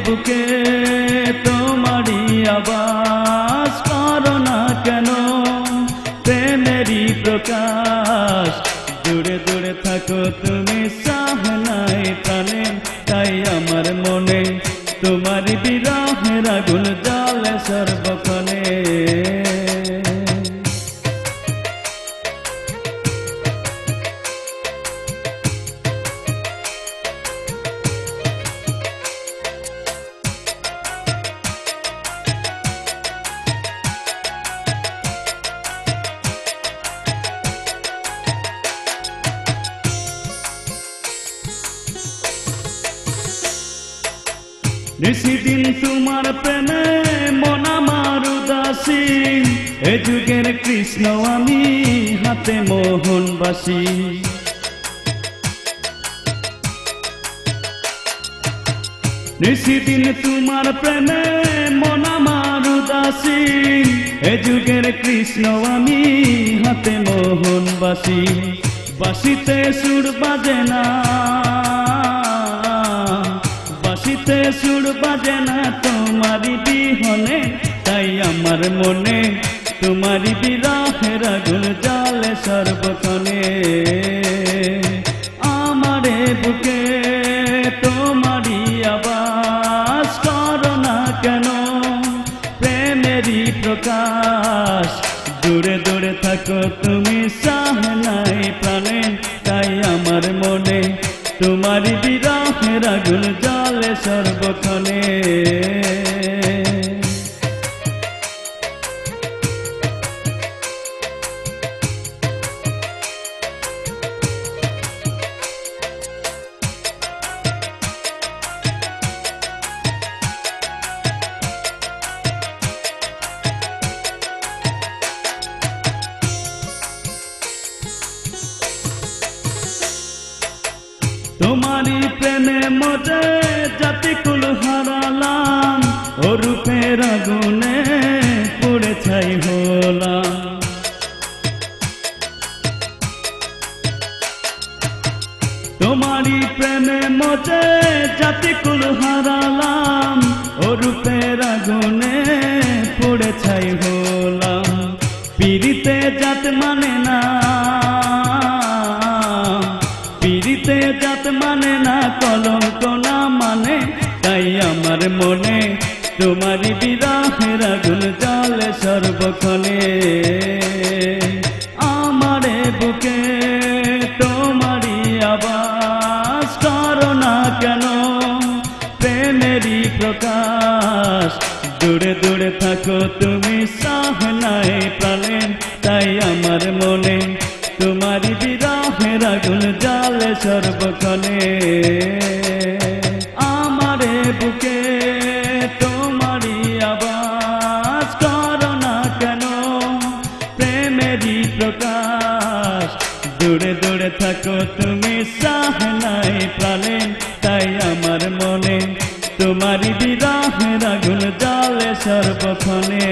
বুকে তোমারই আবাস করো না কেন প্রেমেরই প্রকাশ দূরে দূরে থাকো তুমি সাহনাই প্রাণে তাই আমার মনে তোমারই বিরহের আগুন জ্বলে সর্বক্ষণে নিশিদিন তোমার প্রেমে মন আমার উদাসী এ যুগের কৃষ্ণ আমি হাতে মোহনবাসী নিশিদিন তোমার প্রেমে মন আমার উদাসী এ যুগের কৃষ্ণ আমি হাতে মোহনবাসী বাঁশিতে সুর বাজে না বাঁশিতে সুর বাজে না তোমারি বিহনে তাই আমার মনে তোমারি বিরহের আগুন জ্বলে সর্বক্ষণে আমারে বুকে তোমারি আবাস করো না কেন প্রেমেরই প্রকাশ দূরে দূরে থাকো তুমি সাহনাই প্রাণে তাই আমার মনে তোমারি বিরহের আগুন জ্বলে সর্বক্ষণে তোমারি প্রেমে মজে জাতিকুল হারালাম ও রূপের আগুনে পুড়ে ছাই হলাম তোমারি প্রেমে মজে জাতিকুল হারালাম ও রূপের আগুনে পুড়ে ছাই হলাম পিরিতে জাত মানে না পিরিতে জাত মানে না কলঙ্ক না মানে তাই আমার মনে তোমারি বিরহের আগুন জ্বলে সর্বক্ষণে আমারে বুকে তোমারি আবাস করো না কেন প্রেমেরই প্রকাশ দূরে দূরে থাকো তুমি সাহনাই প্রাণে তাই আমার মনে তোমারি বিরহের আগুন জ্বলে সর্বক্ষণে আমারে বুকে তোমারি আবাস করো না কেন প্রেমেরই প্রকাশ দূরে দূরে থাকো তুমি সাহনাই প্রাণে তাই আমার মনে তোমারি বিরহের আগুন জ্বলে সর্বক্ষণে